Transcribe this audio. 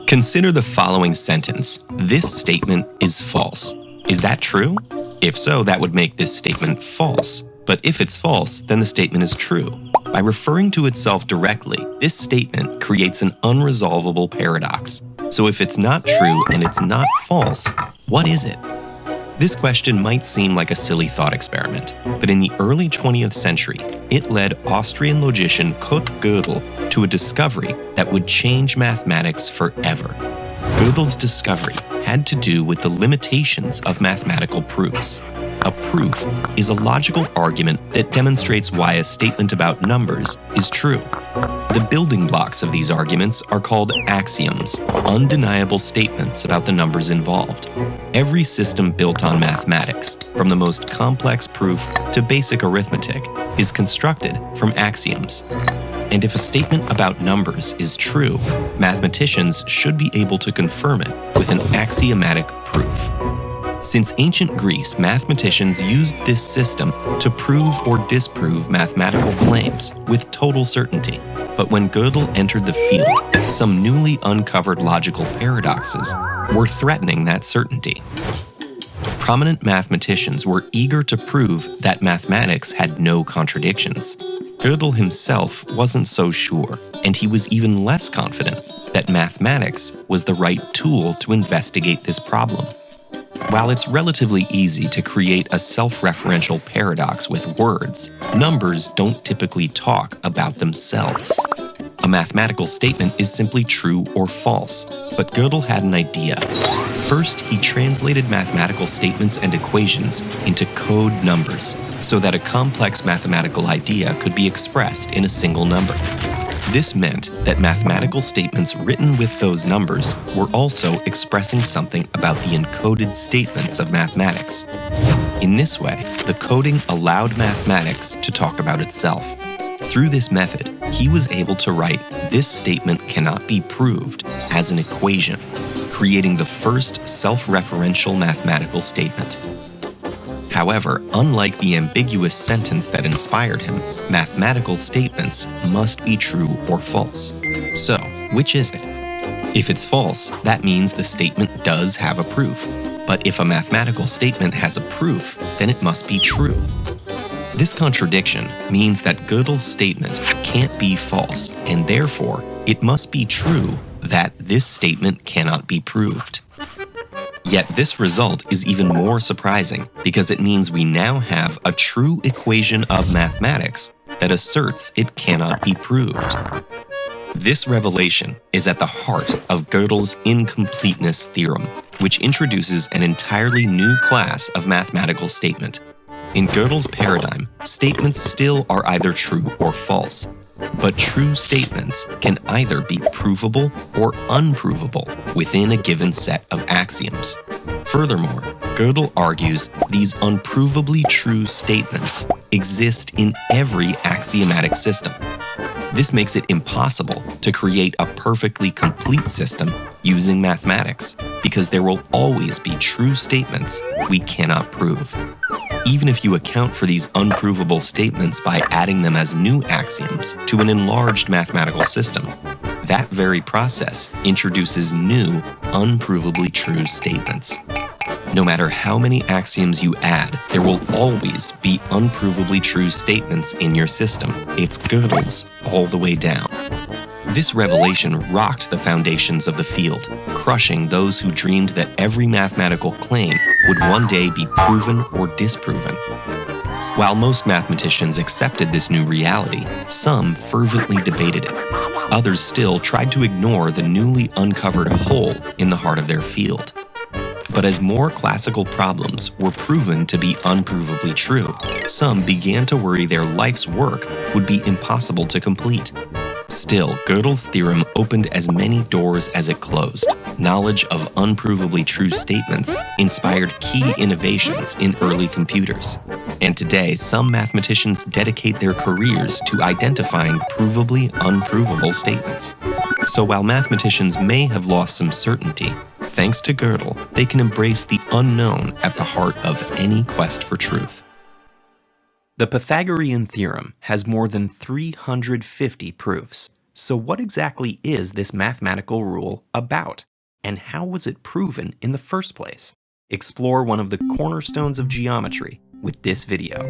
Consider the following sentence. This statement is false. Is that true? If so, that would make this statement false. But if it's false, then the statement is true. By referring to itself directly, this statement creates an unresolvable paradox. So if it's not true and it's not false, what is it? This question might seem like a silly thought experiment, but in the early 20th century, it led Austrian logician Kurt Gödel to a discovery that would change mathematics forever. Gödel's discovery had to do with the limitations of mathematical proofs. A proof is a logical argument that demonstrates why a statement about numbers is true. The building blocks of these arguments are called axioms, undeniable statements about the numbers involved. Every system built on mathematics, from the most complex proof to basic arithmetic, is constructed from axioms. And if a statement about numbers is true, mathematicians should be able to confirm it with an axiomatic proof. Since ancient Greece, mathematicians used this system to prove or disprove mathematical claims with total certainty. But when Gödel entered the field, some newly uncovered logical paradoxes were threatening that certainty. Prominent mathematicians were eager to prove that mathematics had no contradictions. Gödel himself wasn't so sure, and he was even less confident that mathematics was the right tool to investigate this problem. While it's relatively easy to create a self-referential paradox with words, numbers don't typically talk about themselves. A mathematical statement is simply true or false, but Gödel had an idea. First, he translated mathematical statements and equations into code numbers so that a complex mathematical idea could be expressed in a single number. This meant that mathematical statements written with those numbers were also expressing something about the encoded statements of mathematics. In this way, the coding allowed mathematics to talk about itself. Through this method, he was able to write "this statement cannot be proved" as an equation, creating the first self-referential mathematical statement. However, unlike the ambiguous sentence that inspired him, mathematical statements must be true or false. So, which is it? If it's false, that means the statement does have a proof. But if a mathematical statement has a proof, then it must be true. This contradiction means that Gödel's statement can't be false, and therefore, it must be true that this statement cannot be proved. Yet this result is even more surprising because it means we now have a true equation of mathematics that asserts it cannot be proved. This revelation is at the heart of Gödel's incompleteness theorem, which introduces an entirely new class of mathematical statement. In Gödel's paradigm, statements still are either true or false. But true statements can either be provable or unprovable within a given set of axioms. Furthermore, Gödel argues these unprovably true statements exist in every axiomatic system. This makes it impossible to create a perfectly complete system using mathematics, because there will always be true statements we cannot prove. Even if you account for these unprovable statements by adding them as new axioms to an enlarged mathematical system, that very process introduces new, unprovably true statements. No matter how many axioms you add, there will always be unprovably true statements in your system. It's Gödel's all the way down. This revelation rocked the foundations of the field, crushing those who dreamed that every mathematical claim would one day be proven or disproven. While most mathematicians accepted this new reality, some fervently debated it. Others still tried to ignore the newly uncovered hole in the heart of their field. But as more classical problems were proven to be unprovably true, some began to worry their life's work would be impossible to complete. Still, Gödel's theorem opened as many doors as it closed. Knowledge of unprovably true statements inspired key innovations in early computers. And today, some mathematicians dedicate their careers to identifying provably unprovable statements. So while mathematicians may have lost some certainty, thanks to Gödel, they can embrace the unknown at the heart of any quest for truth. The Pythagorean theorem has more than 350 proofs, So what exactly is this mathematical rule about? And how was it proven in the first place? Explore one of the cornerstones of geometry with this video.